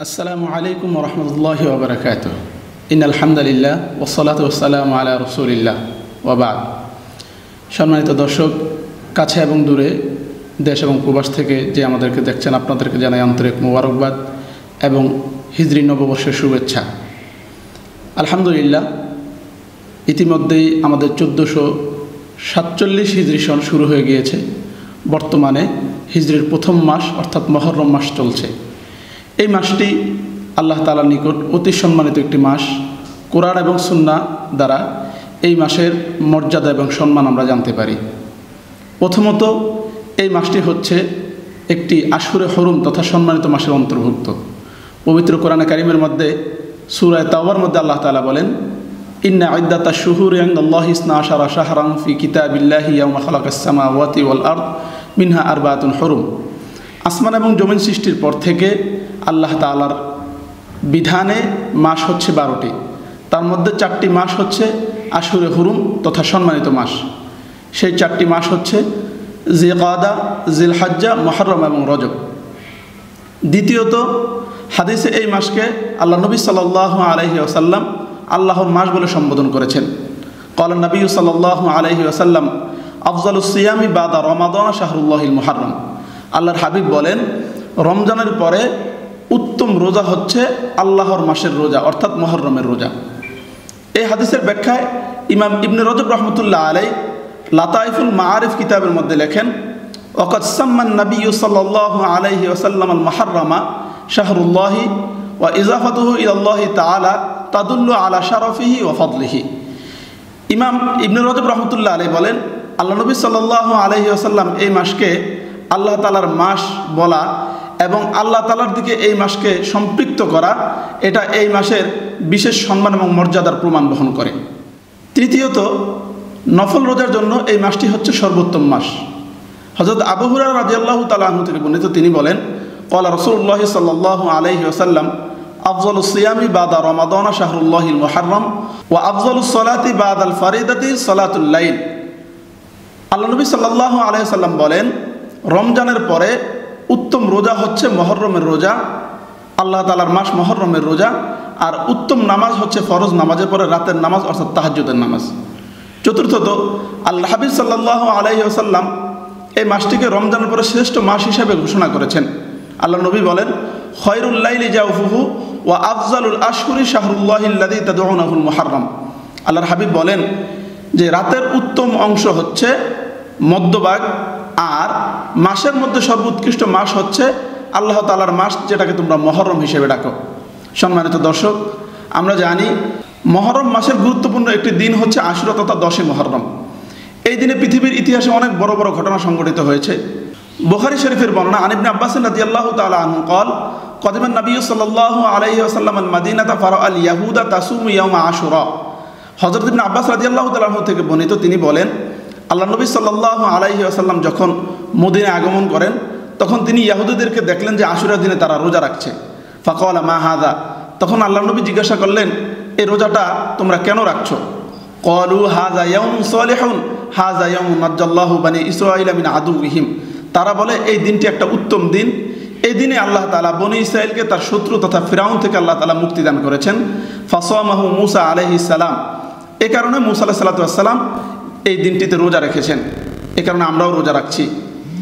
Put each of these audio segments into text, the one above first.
আসসালামু আলাইকুম ওয়া রাহমাতুল্লাহি ওয়া বারাকাতুহু। ইন্নাল হামদালিল্লাহ ওয়াসসালাতু ওয়াসসালামু আলা রাসূলিল্লাহ ওয়া বা'দ। সম্মানিত দর্শক, কাছে এবং দূরে, দেশ এবং প্রবাস থেকে যে আমাদেরকে দেখছেন, আপনাদেরকে জানাই আন্তরিক মোবারকবাদ এবং হিজরি নববর্ষের শুভেচ্ছা। আলহামদুলিল্লাহ, ইতিমধ্যেই আমাদের 1447 হিজরি সন শুরু হয়ে গিয়েছে। বর্তমানে হিজরির প্রথম মাস অর্থাৎ মুহররম মাস চলছে। এই মাসটি আল্লাহ তাআলার নিকট অতি সম্মানিত একটি মাস। কোরআন এবং সুন্নাহ দ্বারা এই মাসের মর্যাদা এবং সম্মান আমরা জানতে পারি। প্রথমত, এই মাসটি হচ্ছে একটি আশুরে হরুম তথা সম্মানিত মাসের অন্তর্ভুক্ত। পবিত্র কোরআনে কারিমের মধ্যে সূরা তাওবার মধ্যে আল্লাহ তাআলা বলেন, ইন্না ইদ্দাতাশ শুহুরি ইনদাল্লাহি 12 শাহরান ফি কিতাবিল্লাহি ইয়াওমা খালাকাস সামাওয়াতি ওয়াল আরদ মিনহা আরবাআতুন হুরুম। আসমান এবং জমিন সৃষ্টির পর থেকে আল্লাহ তাআলার বিধানে মাস হচ্ছে 12টি। তার মধ্যে 4টি মাস হচ্ছে আশুরে হুরুম তথা সম্মানিত মাস। সেই 4টি মাস হচ্ছে জিলকাদা, জিলহজ্জা, মুহররম এবং রজব। দ্বিতীয়ত, হাদিসে এই মাসকে আল্লাহ নবী সাল্লাল্লাহু আলাইহি ওয়াসাল্লাম আল্লাহর মাস বলে সম্বোধন করেছেন। ক্বালা নবী সাল্লাল্লাহু আলাইহি ওয়াসাল্লাম, আফজালুস সিয়ামি বাদা রমাদান শাহরুল্লাহিল মুহররম। আল্লাহর হাবিব বলেন, রমজানের পরে উত্তম রোজা হচ্ছে আল্লাহর মাসের রোজা অর্থাৎ মুহররমের রোজা। এই হাদিসের ব্যাখ্যায় ইমাম ইবনে রজব রাহমাতুল্লাহ আলাইহি লাতাইফুল মাআরিফ কিতাবের মধ্যে লেখেন, ওয়াকাদ সাম্মান নবী সাল্লাল্লাহু আলাইহি ওয়াসাল্লাম আল মুহররমা শাহরুল্লাহি ওয়া ইজাফাতুহু ইলাল্লাহি তাআলা তাদুল্লু আলা শারাফিহি ওয়া ফাদলিহি। ইমাম ইবনে রজব রাহমাতুল্লাহ আলাইহি বলেন, আল্লাহ নবী সাল্লাল্লাহু আলাইহি ওয়াসাল্লাম এই মাসকে আল্লাহ তাআলার মাস বলা এবং আল্লাহ তাআলার দিকে এই মাসকে সম্পৃক্ত করা, এটা এই মাসের বিশেষ সম্মান এবং মর্যাদার প্রমাণ বহন করে। তৃতীয়ত, নফল রোজার জন্য এই মাসটি হচ্ছে সর্বোত্তম মাস। হযরত আবু হুরায়রা রাদিয়াল্লাহু তাআলা আনহু থেকে বর্ণিত, তিনি বলেন, ক্বালা রাসূলুল্লাহ সাল্লাল্লাহু আলাইহি ওয়াসাল্লাম, আফজালুস সিয়ামি বাদা রমাদান শাহরুল্লাহিল মুহররম ওয়া আফজালুস সালাতি বাদাল ফারিদাতি সালাতুল লাইল। আল্লাহ নবী সাল্লাল্লাহু আলাইহি ওয়াসাল্লাম বলেন, রমজানের পরে উত্তম রোজা হচ্ছে মুহররমের রোজা, আল্লাহ তাআলার মাস মুহররমের রোজা। আর উত্তম নামাজ হচ্ছে ফরজ নামাজের পরে রাতের নামাজ অর্থাৎ তাহাজ্জুদের নামাজ। চতুর্থত, আল্লাহ হাবিব সাল্লাল্লাহু আলাইহি ওয়াসাল্লাম এই মাসটিকে রমজানের পরে শ্রেষ্ঠ মাস হিসাবে ঘোষণা করেছেন। আল্লাহ নবী বলেন, খয়রুল লাইলি জাওফুহু ওয়া আফজালুল আশহুরি শাহরুল্লাহিল্লাযী তাদউনাহুল মুহররম। আল্লাহর হাবিব বলেন যে রাতের উত্তম অংশ হচ্ছে মধ্যভাগ, আর মাসের মধ্যে সর্বোৎকৃষ্ট মাস হচ্ছে আল্লাহ তাআলার মাস, যেটাকে তোমরা মুহররম হিসেবে ডাকো। সম্মানিত দর্শক, আমরা জানি মুহররম মাসের গুরুত্বপূর্ণ একটি দিন হচ্ছে আশুরা তথা 10ই মুহররম। এই দিনে পৃথিবীর ইতিহাসে অনেক বড় বড় ঘটনা সংঘটিত হয়েছে। বুখারী শরীফের বর্ণনা, আন ইবনে আব্বাস রাদিয়াল্লাহু তাআলা আনহু قال قدم النبي صلى الله عليه وسلم المدينة فرأى اليهود تصوم يوم عاشوراء। হযরত ইবনে আব্বাস রাদিয়াল্লাহু তাআলা আনহু থেকে বর্ণিত, তিনি বলেন, আল্লাহ নবী সাল্লাল্লাহু আলাইহি ওয়াসাল্লাম যখন মদিনায় আগমন করেন, তখন তিনি ইহুদিদেরকে দেখলেন যে আশুরার দিনে তারা রোজা রাখছে। ফাকালা মা হাযা। তখন আল্লাহ নবী জিজ্ঞাসা করলেন, এই রোজাটা তোমরা কেন রাখছো? ক্বালু হাযা ইয়াউমুন সালিহুন হাযা ইয়াউমুন নাজ্জাল্লাহু বানি ইসরাঈলা মিন আদুওয়িহিম। তারা বলে, এই দিনটি একটা উত্তম দিন। এই দিনে আল্লাহ তাআলা বনি ইসরাঈলকে তার শত্রু তথা ফিরাউন থেকে আল্লাহ তাআলা মুক্তি দান করেছেন। ফাসামাহু মূসা আলাইহিস সালাম। এই কারণে মূসা আলাইহিস সালাতু ওয়াস সালাম এই দিনটিতে রোজা রেখেছেন। এই কারণে আমরাও রোজা রাখছি।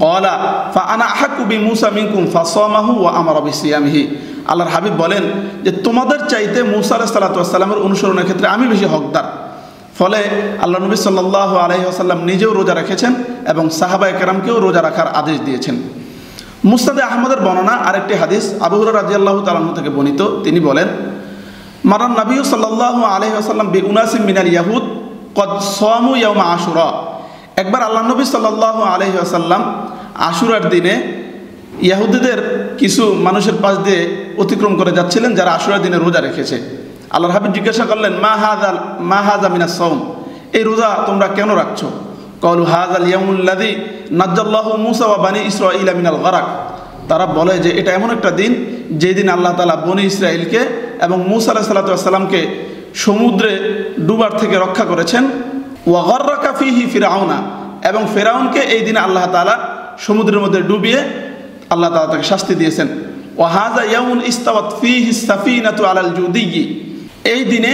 ক্বালা ফা আনা আহাক্কু বিমূসা মিনকুম ফাসামাহু ওয়া আমারা বিসিয়ামিহি। আল্লাহর হাবিব বলেন যে তোমাদের চাইতে মূসা আলাইহিস সালাতু ওয়াস সালামের অনুসরণের ক্ষেত্রে আমি বেশি হকদার। ফলে আল্লাহ নবী সাল্লাল্লাহু আলাইহি ওয়াসাল্লাম নিজেও রোজা রেখেছেন এবং সাহাবায়ে কেরামকেও রোজা রাখার আদেশ দিয়েছেন। মুসনাদে আহমদের বর্ণনা আরেকটি হাদিস আবু হুরায়রা রাদিয়াল্লাহু তাআলা আনহু থেকে বর্ণিত, তিনি বলেন, মারান নবী সাল্লাল্লাহু আলাইহি ওয়াসাল্লাম বিউনাসিম মিনাল ইয়াহুদ কদ সামু ইয়াউমা আশুরা। একবার আল্লাহ নবী সাল্লাল্লাহু আলাইহি ওয়াসাল্লাম আশুরার দিনে ইহুদিদের কিছু মানুষের পাশ দিয়ে অতিক্রম করে যাচ্ছিলেন, যারা আশুরার দিনে রোজা রেখেছে। আল্লাহর হাবিব জিজ্ঞাসা করলেন, মা হাযা মিনাস সাওম। এই রোজা তোমরা কেন রাখছো? ক্বালু হাযাল ইয়াউমুল্লাযী নাজ্জাল্লাহু মূসা ওয়া বানি ইসরাঈলা মিনাল গরাক। তারা বলে যে এটা এমন একটা দিন যেই দিন আল্লাহ তাআলা বনি ইসরাঈলকে এবং মূসা আলাইহিস সালাতু ওয়াস সালামকে সমুদ্রে ডুবার থেকে রক্ষা করেছেন। ওয়া গররাকা ফীহি ফিরআউনা, এবং ফিরআউনকে এই দিনে আল্লাহ তাআলা সমুদ্রের মধ্যে ডুবিয়ে আল্লাহ তাআলা তাকে শাস্তি দিয়েছেন। ওয়াহাজা ইয়াউমুন ইস্তাওয়াত ফীহি সাফিনাতু আলাল জুদিয়্যি, এই দিনে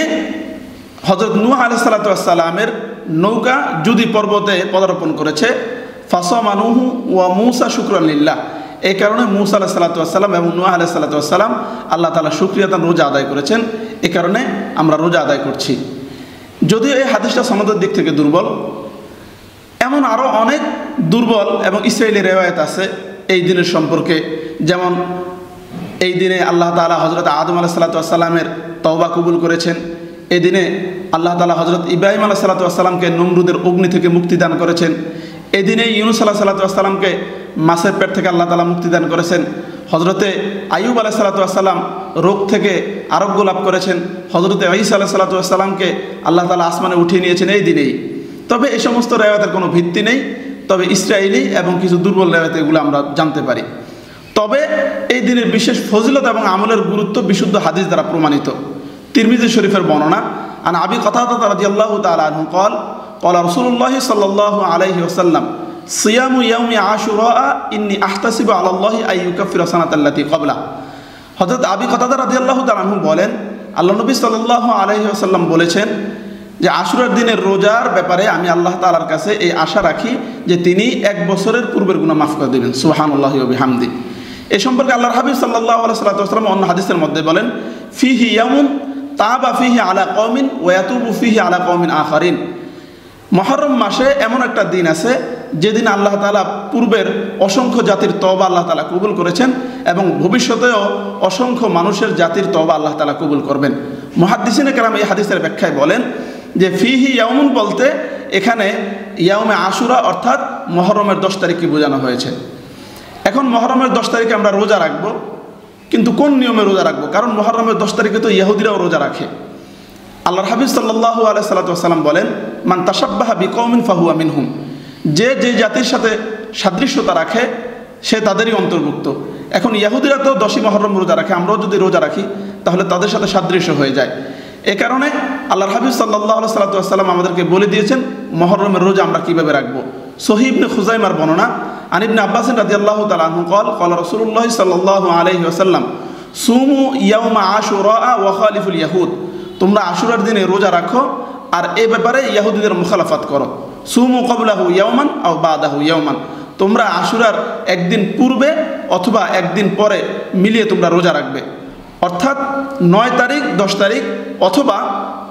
হযরত নূহ আলাইহিস সালাতু ওয়াস সালামের নৌকা জুদি পর্বতে পদার্পণ করেছে। ফাসামা নূহু ওয়া মূসা শুকরান লিল্লাহ, এই কারণে মূসা আলাইহিস সালাতু ওয়াস সালাম এবং নূহ আলাইহিস সালাতু ওয়াস সালাম আল্লাহ তাআলা শুকরিয়াতান রোজা আদায় করেছেন, এই কারণে আমরা রোজা আদায় করছি। যদিও এই হাদিসটা সনদের দিক থেকে দুর্বল, এমন আরও অনেক দুর্বল এবং ইসরায়েলি রেওয়ায়েত আছে এই দিনের সম্পর্কে। যেমন এই দিনে আল্লাহ তাআলা হযরত আদম আলাইহিস সালাতু ওয়াস সালামের তওবা কবুল করেছেন। এই দিনে আল্লাহ তাআলা হযরত ইব্রাহিম আলাইহিস সালাতু ওয়াস সালামকে নমরুদের অগ্নি থেকে মুক্তি দান করেছেন। এই দিনে ইউনূস আলাইহিস সালাতু ওয়াস সালামকে মাছের পেট থেকে আল্লাহ তাআলা মুক্তি দান করেছেন। হযরতে আইয়ুব আলাইহিস সালাতু ওয়াস সালাম রোগ থেকে আরোগ্য লাভ করেছেন। হযরতে ঈসা আলাইহিস সালাতু ওয়াস সালামকে আল্লাহ তাআলা আসমানে উঠিয়ে নিয়েছেন এই দিনেই। তবে এই সমস্ত রেওয়ায়েতের কোনো ভিত্তি নেই, তবে ইসরায়েলি এবং কিছু দুর্বল রেওয়ায়েত এগুলো আমরা জানতে পারি। তবে এই দিনের বিশেষ ফজিলত এবং আমলের গুরুত্ব বিশুদ্ধ হাদিস দ্বারা প্রমাণিত। তিরমিজি শরীফের বর্ণনা, আন আবি কাতাদা রাদিয়াল্লাহু তাআলা আনহু قال قال رسول الله صلى الله عليه وسلم صيام يوم عاشوراء إني أحتسب على الله أن يكفر السنة التي قبله। হযরত আবি কাতাদা রাদিয়াল্লাহু তাআলা আনহু বলেন, আল্লাহ নবী সাল্লাল্লাহু আলাইহি ওয়াসাল্লাম বলেছেন যে আশুরার দিনের রোজার ব্যাপারে আমি আল্লাহ তাআলার কাছে এই আশা রাখি যে তিনি এক বছরের পূর্বের গুনাহ মাফ করে দেবেন। সুবহানাল্লাহি ওয়া বিহামদি। এ সম্পর্কে আল্লাহর হাবিব সাল্লাল্লাহু আলাইহি ওয়াসাল্লাম অন্য হাদিসের মধ্যে বলেন, ফিহি ইয়াউমুন তাবা ফিহি আলা কওমিন ওয়া ইয়াতুবু ফিহি আলা কওমিন আখারিন। মুহররম মাসে এমন একটা দিন আছে যেদিন আল্লাহ তাআলা পূর্বের অসংখ্য জাতির তওবা আল্লাহ তাআলা কবুল করেছেন এবং ভবিষ্যতেও অসংখ্য মানুষের জাতির তওবা আল্লাহ তাআলা কবুল করবেন। মুহাদ্দিসিনে কেরাম এই হাদিসের ব্যাখ্যায় বলেন যে ফিহি ইয়াউমুন বলতে এখানে ইয়াউমে আশুরা অর্থাৎ মুহররমের 10 তারিখকে বোঝানো হয়েছে। এখন মুহররমের 10 তারিখে আমরা রোজা রাখবো, কিন্তু কোন নিয়মে রোজা রাখবো? কারণ মুহররমের 10 তারিখে তো ইহুদিরাও রোজা রাখে। আল্লাহর হাবিব সাল্লাল্লাহু আলাইহি ওয়াসাল্লাম বলেন, মান তাশাব্বাহা বিকওমিন ফাহুয়া মিনহুম, যে যে জাতির সাথে সাদৃশ্যতা রাখে সে তাদেরই অন্তর্ভুক্ত। এখন ইহুদিরা তো 10ই মুহররম রোজা রাখে, আমরাও যদি রোজা রাখি তাহলে তাদের সাথে সাদৃশ্য হয়ে যায়। এ কারণে আল্লাহর হাবিব সাল্লাল্লাহু আলাইহি ওয়াসাল্লাম আমাদেরকে বলে দিয়েছেন মুহররমের রোজা আমরা কিভাবে রাখবো। সহিহ ইবনে খুজাইমার বর্ণনা, আন ইবনে আব্বাস রাদিয়াল্লাহু তাআলা আনহু قال قال رسول الله صلى الله عليه وسلم সুমু ইয়াউমা আশুরা ওয়া খালিফুল ইয়াহুদ, তোমরা আশুরার দিনে রোজা রাখো আর এই ব্যাপারে ইহুদিদের মুখালাফাত করো। সুমু ক্বাবলাহু ইয়াওমান আও বাদাহু ইয়াওমান, তোমরা আশুরার একদিন পূর্বে অথবা একদিন পরে মিলিয়ে তোমরা রোজা রাখবে। অর্থাৎ 9 তারিখ 10 তারিখ, অথবা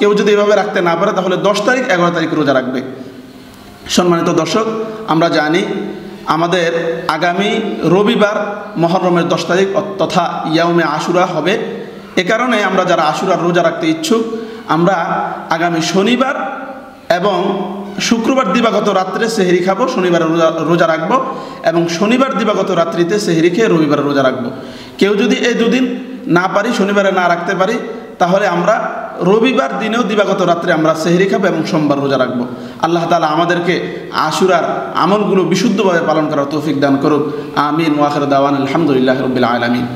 কেউ যদি এভাবে রাখতে না পারে তাহলে 10 তারিখ 11 তারিখ রোজা রাখবে। সম্মানিত দর্শক, আমরা জানি আমাদের আগামী রবিবার মুহররমের 10 তারিখ তথা ইয়াউমে আশুরা হবে। এ কারণে আমরা যারা আশুরার রোজা রাখতে ইচ্ছুক, আমরা আগামী শনিবার এবং শুক্রবার দিবাগত রাত্রে সেহরি খাবো, শনিবারে রোজা রাখবো এবং শনিবার দিবাগত রাত্রিতে সেহরি খেয়ে রবিবারে রোজা রাখবো। কেউ যদি এই দুদিন না পারি, শনিবারে না রাখতে পারি, তাহলে আমরা রবিবার দিনেও দিবাগত রাত্রে আমরা সেহরি খাবো এবং সোমবার রোজা রাখবো। আল্লাহ তাআলা আমাদেরকে আশুরার আমলগুলো বিশুদ্ধভাবে পালন করার তৌফিক দান করুক। আমিন ওয়া আখিরু দাওয়ানা আলহামদুলিল্লাহি রাব্বিল আলামিন।